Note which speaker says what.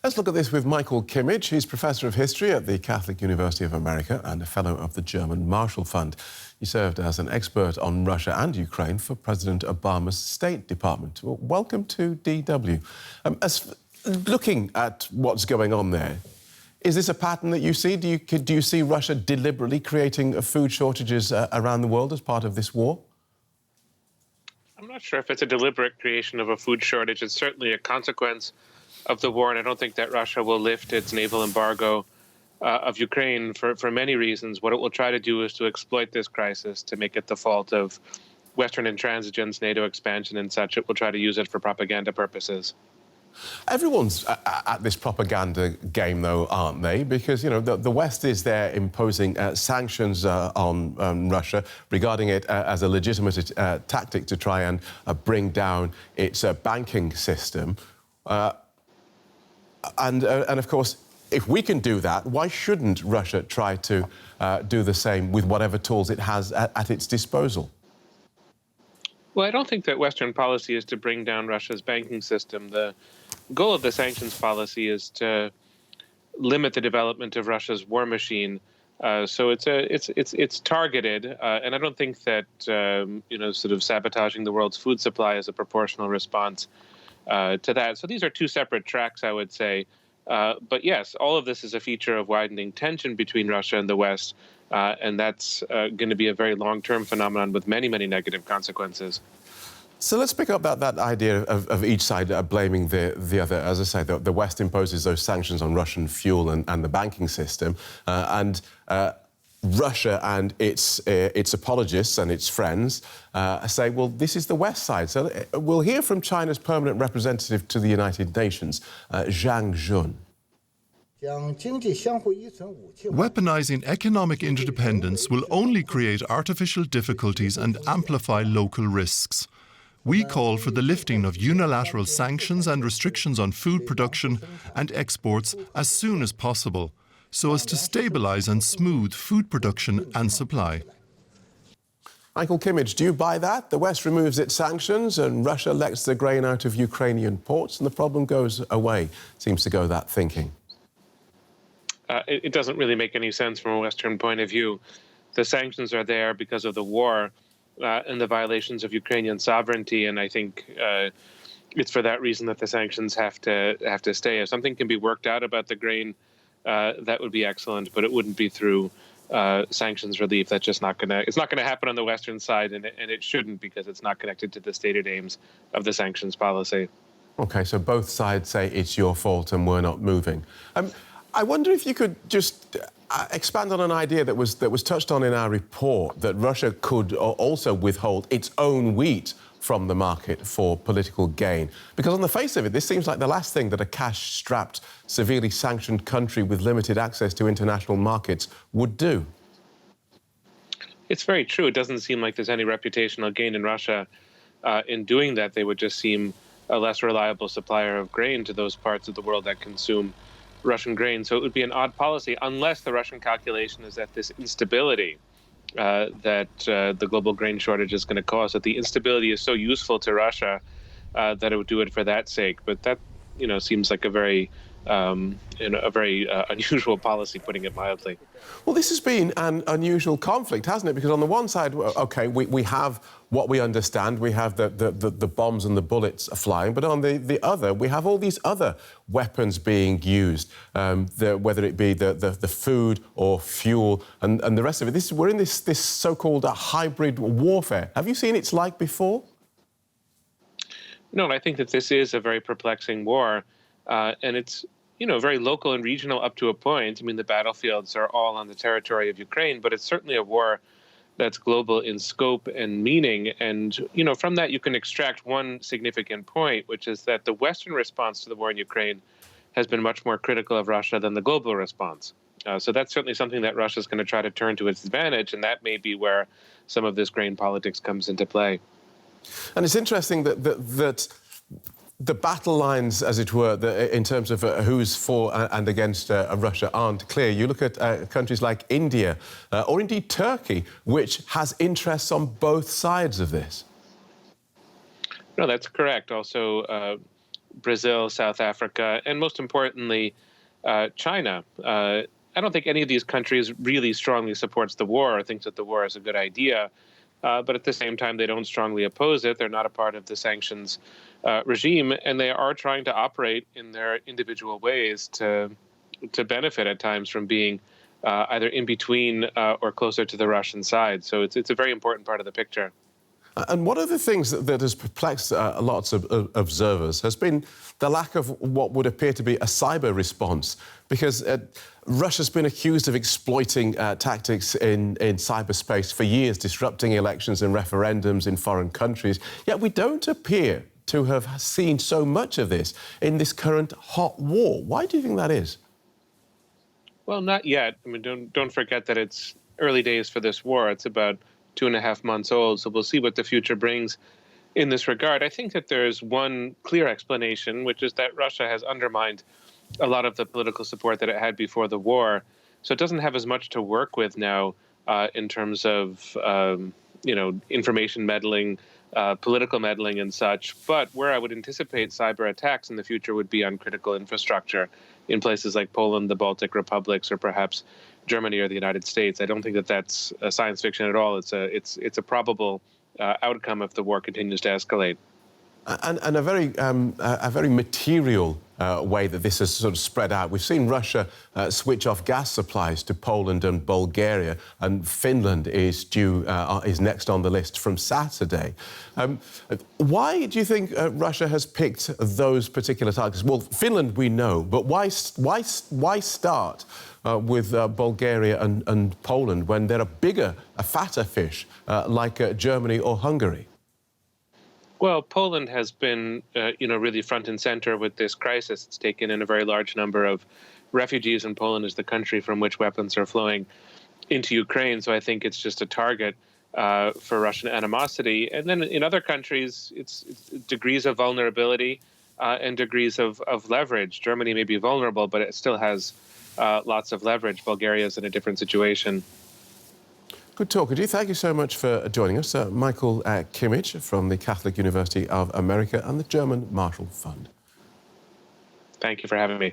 Speaker 1: Let's look at this with Michael Kimmage. He's Professor of History at the Catholic University of America and a Fellow of the German Marshall Fund. He served as an expert on Russia and Ukraine for President Obama's State Department. Well, welcome to DW. Looking at what's going on there, is this a pattern that you see? Do you see Russia deliberately creating food shortages around the world as part of this war?
Speaker 2: I'm not sure if it's a deliberate creation of a food shortage. It's certainly a consequence of the war, and I don't think that Russia will lift its naval embargo of Ukraine for many reasons. What it will try to do is to exploit this crisis to make it the fault of Western intransigence, NATO expansion and such. It will try to use it for propaganda purposes.
Speaker 1: Everyone's at this propaganda game, though, aren't they? Because, you know, the West is there imposing sanctions on Russia, regarding it as a legitimate tactic to try and bring down its banking system. And of course, if we can do that, why shouldn't Russia try to do the same with whatever tools it has at its disposal?
Speaker 2: Well, I don't think that Western policy is to bring down Russia's banking system. The goal of the sanctions policy is to limit the development of Russia's war machine. So it's targeted, and I don't think that sort of sabotaging the world's food supply is a proportional response to that. So these are two separate tracks, I would say. But yes, all of this is a feature of widening tension between Russia and the West. And that's going to be a very long-term phenomenon with many, many negative consequences.
Speaker 1: So let's pick up that idea of each side blaming the other. As I say, the West imposes those sanctions on Russian fuel and the banking system. Russia and its apologists and its friends say, well, this is the West side. So we'll hear from China's permanent representative to the United Nations, Zhang Jun.
Speaker 3: Weaponizing economic interdependence will only create artificial difficulties and amplify local risks. We call for the lifting of unilateral sanctions and restrictions on food production and exports as soon as possible, so as to stabilize and smooth food production and supply.
Speaker 1: Michael Kimmage, do you buy that? The West removes its sanctions and Russia lets the grain out of Ukrainian ports and the problem goes away. Seems to go that thinking.
Speaker 2: It doesn't really make any sense from a Western point of view. The sanctions are there because of the war and the violations of Ukrainian sovereignty, and I think it's for that reason that the sanctions have to stay. If something can be worked out about the grain, that would be excellent, but it wouldn't be through sanctions relief. That's just not gonna. It's not gonna happen on the Western side, and it shouldn't, because it's not connected to the stated aims of the sanctions policy.
Speaker 1: Okay, so both sides say it's your fault and we're not moving. I wonder if you could just expand on an idea that was touched on in our report, that Russia could also withhold its own wheat from the market for political gain. Because on the face of it, this seems like the last thing that a cash-strapped, severely sanctioned country with limited access to international markets would do.
Speaker 2: It's very true. It doesn't seem like there's any reputational gain in Russia in doing that. They would just seem a less reliable supplier of grain to those parts of the world that consume Russian grain. So it would be an odd policy, unless the Russian calculation is that this instability that the global grain shortage is going to cause, that the instability is so useful to Russia that it would do it for that sake. But that, seems like a very unusual policy, putting it mildly.
Speaker 1: Well, this has been an unusual conflict, hasn't it? Because on the one side, OK, we have what we understand. We have the bombs and the bullets flying. But on the other, we have all these other weapons being used, whether it be the food or fuel and the rest of it. We're in this so-called hybrid warfare. Have you seen its like before?
Speaker 2: No, I think that this is a very perplexing war. And it's, very local and regional up to a point. I mean, the battlefields are all on the territory of Ukraine, but it's certainly a war that's global in scope and meaning. And, from that, you can extract one significant point, which is that the Western response to the war in Ukraine has been much more critical of Russia than the global response. So that's certainly something that Russia is going to try to turn to its advantage, and that may be where some of this grain politics comes into play.
Speaker 1: And it's interesting that the battle lines, as it were, in terms of who's for and against Russia aren't clear. You look at countries like India or indeed Turkey, which has interests on both sides of this.
Speaker 2: No, that's correct. Also, Brazil, South Africa, and most importantly, China. I don't think any of these countries really strongly supports the war or thinks that the war is a good idea. But at the same time, they don't strongly oppose it. They're not a part of the sanctions regime, and they are trying to operate in their individual ways to benefit at times from being either in between or closer to the Russian side. So it's a very important part of the picture.
Speaker 1: And one of the things that has perplexed lots of observers has been the lack of what would appear to be a cyber response, because Russia's been accused of exploiting tactics in cyberspace for years, disrupting elections and referendums in foreign countries. Yet we don't appear to have seen so much of this in this current hot war. Why do you think that is?
Speaker 2: Well, not yet. I mean, don't forget that it's early days for this war. It's about 2.5 months old, so we'll see what the future brings in this regard. I think that there's one clear explanation, which is that Russia has undermined a lot of the political support that it had before the war, so it doesn't have as much to work with now in terms of information meddling, political meddling and such. But where I would anticipate cyber attacks in the future would be on critical infrastructure in places like Poland, the Baltic republics, or perhaps Germany or the United States. I don't think that that's science fiction at all. It's a probable outcome if the war continues to escalate.
Speaker 1: And a very material way that this has sort of spread out. We've seen Russia switch off gas supplies to Poland and Bulgaria, and Finland is next on the list from Saturday. Why do you think Russia has picked those particular targets? Well, Finland we know, but why start with Bulgaria and Poland when there are bigger, fatter fish like Germany or Hungary?
Speaker 2: Well, Poland has been, really front and center with this crisis. It's taken in a very large number of refugees, and Poland is the country from which weapons are flowing into Ukraine. So I think it's just a target for Russian animosity. And then in other countries, it's degrees of vulnerability and degrees of leverage. Germany may be vulnerable, but it still has lots of leverage. Bulgaria is in a different situation.
Speaker 1: Good talk. Could you thank you so much for joining us, Michael Kimmage from the Catholic University of America and the German Marshall Fund.
Speaker 2: Thank you for having me.